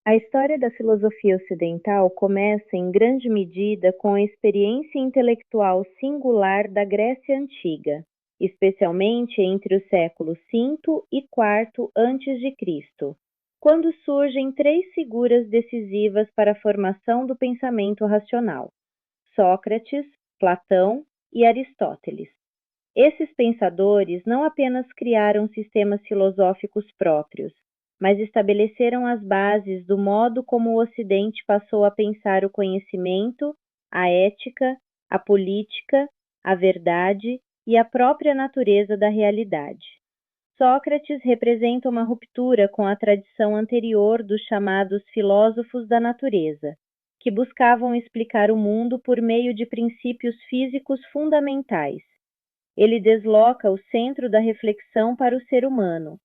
A história da filosofia ocidental começa em grande medida com a experiência intelectual singular da Grécia Antiga, especialmente entre os séculos V e IV a.C., quando surgem três figuras decisivas para a formação do pensamento racional: Sócrates, Platão e Aristóteles. Esses pensadores não apenas criaram sistemas filosóficos próprios, mas estabeleceram as bases do modo como o Ocidente passou a pensar o conhecimento, a ética, a política, a verdade e a própria natureza da realidade. Sócrates representa uma ruptura com a tradição anterior dos chamados filósofos da natureza, que buscavam explicar o mundo por meio de princípios físicos fundamentais. Ele desloca o centro da reflexão para o ser humano,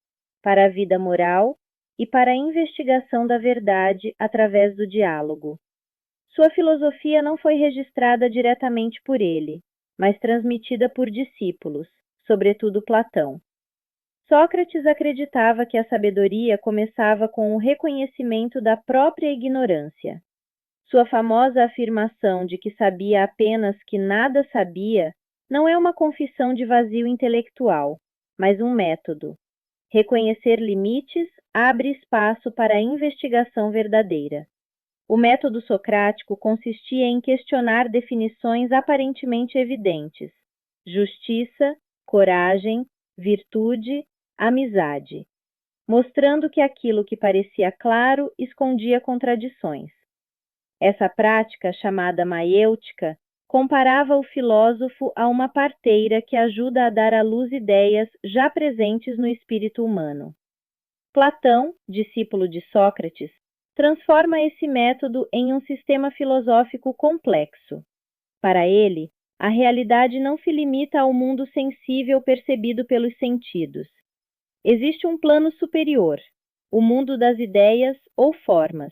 para a vida moral e para a investigação da verdade através do diálogo. Sua filosofia não foi registrada diretamente por ele, mas transmitida por discípulos, sobretudo Platão. Sócrates acreditava que a sabedoria começava com o reconhecimento da própria ignorância. Sua famosa afirmação de que sabia apenas que nada sabia não é uma confissão de vazio intelectual, mas um método. Reconhecer limites abre espaço para a investigação verdadeira. O método socrático consistia em questionar definições aparentemente evidentes: justiça, coragem, virtude, amizade, mostrando que aquilo que parecia claro escondia contradições. Essa prática, chamada maiêutica, comparava o filósofo a uma parteira que ajuda a dar à luz ideias já presentes no espírito humano. Platão, discípulo de Sócrates, transforma esse método em um sistema filosófico complexo. Para ele, a realidade não se limita ao mundo sensível percebido pelos sentidos. Existe um plano superior, o mundo das ideias ou formas,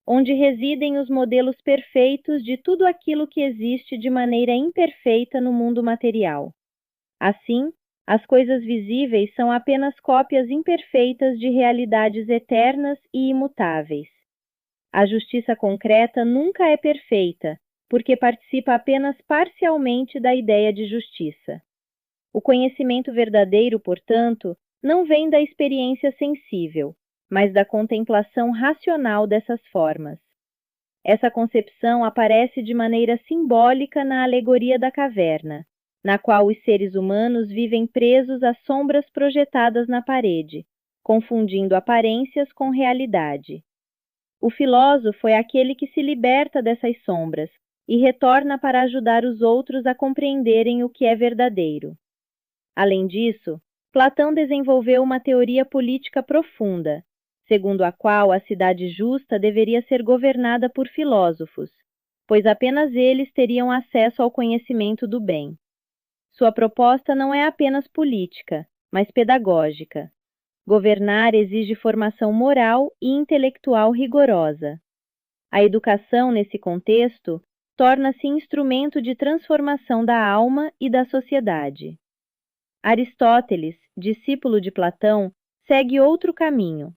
onde residem os modelos perfeitos de tudo aquilo que existe de maneira imperfeita no mundo material. Assim, as coisas visíveis são apenas cópias imperfeitas de realidades eternas e imutáveis. A justiça concreta nunca é perfeita, porque participa apenas parcialmente da ideia de justiça. O conhecimento verdadeiro, portanto, não vem da experiência sensível, mas da contemplação racional dessas formas. Essa concepção aparece de maneira simbólica na alegoria da caverna, na qual os seres humanos vivem presos às sombras projetadas na parede, confundindo aparências com realidade. O filósofo é aquele que se liberta dessas sombras e retorna para ajudar os outros a compreenderem o que é verdadeiro. Além disso, Platão desenvolveu uma teoria política profunda, segundo a qual a cidade justa deveria ser governada por filósofos, pois apenas eles teriam acesso ao conhecimento do bem. Sua proposta não é apenas política, mas pedagógica. Governar exige formação moral e intelectual rigorosa. A educação, nesse contexto, torna-se instrumento de transformação da alma e da sociedade. Aristóteles, discípulo de Platão, segue outro caminho.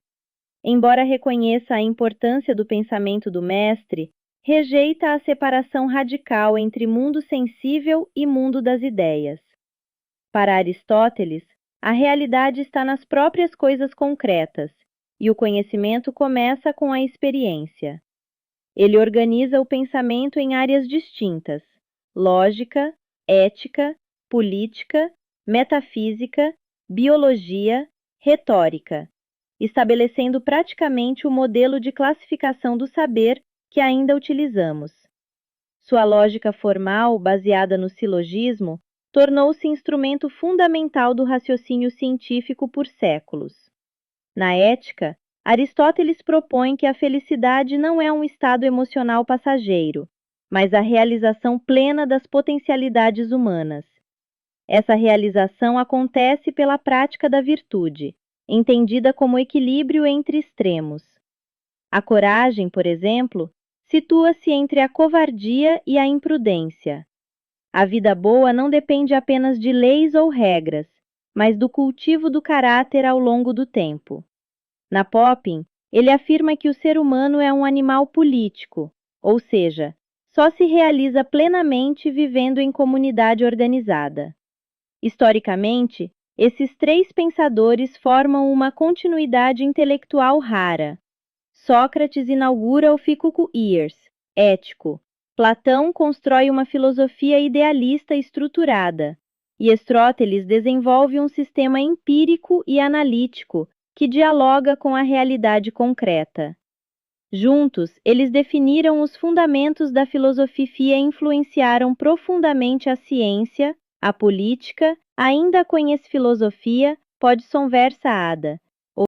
Embora reconheça a importância do pensamento do mestre, rejeita a separação radical entre mundo sensível e mundo das ideias. Para Aristóteles, a realidade está nas próprias coisas concretas, e o conhecimento começa com a experiência. Ele organiza o pensamento em áreas distintas: lógica, ética, política, metafísica, biologia, retórica, estabelecendo praticamente o modelo de classificação do saber que ainda utilizamos. Sua lógica formal, baseada no silogismo, tornou-se instrumento fundamental do raciocínio científico por séculos. Na ética, Aristóteles propõe que a felicidade não é um estado emocional passageiro, mas a realização plena das potencialidades humanas. Essa realização acontece pela prática da virtude, entendida como equilíbrio entre extremos. A coragem, por exemplo, situa-se entre a covardia e a imprudência. A vida boa não depende apenas de leis ou regras, mas do cultivo do caráter ao longo do tempo. Na Popin, Ele afirma que o ser humano é um animal político, ou seja, só se realiza plenamente vivendo em comunidade organizada. Historicamente, esses três pensadores formam uma continuidade intelectual rara. Sócrates inaugura o Ficuco-Iers, ético. Platão constrói uma filosofia idealista estruturada, e Aristóteles desenvolve um sistema empírico e analítico que dialoga com a realidade concreta. Juntos, eles definiram os fundamentos da filosofia e influenciaram profundamente a ciência, a política, ainda conhece filosofia, pode conversa ada,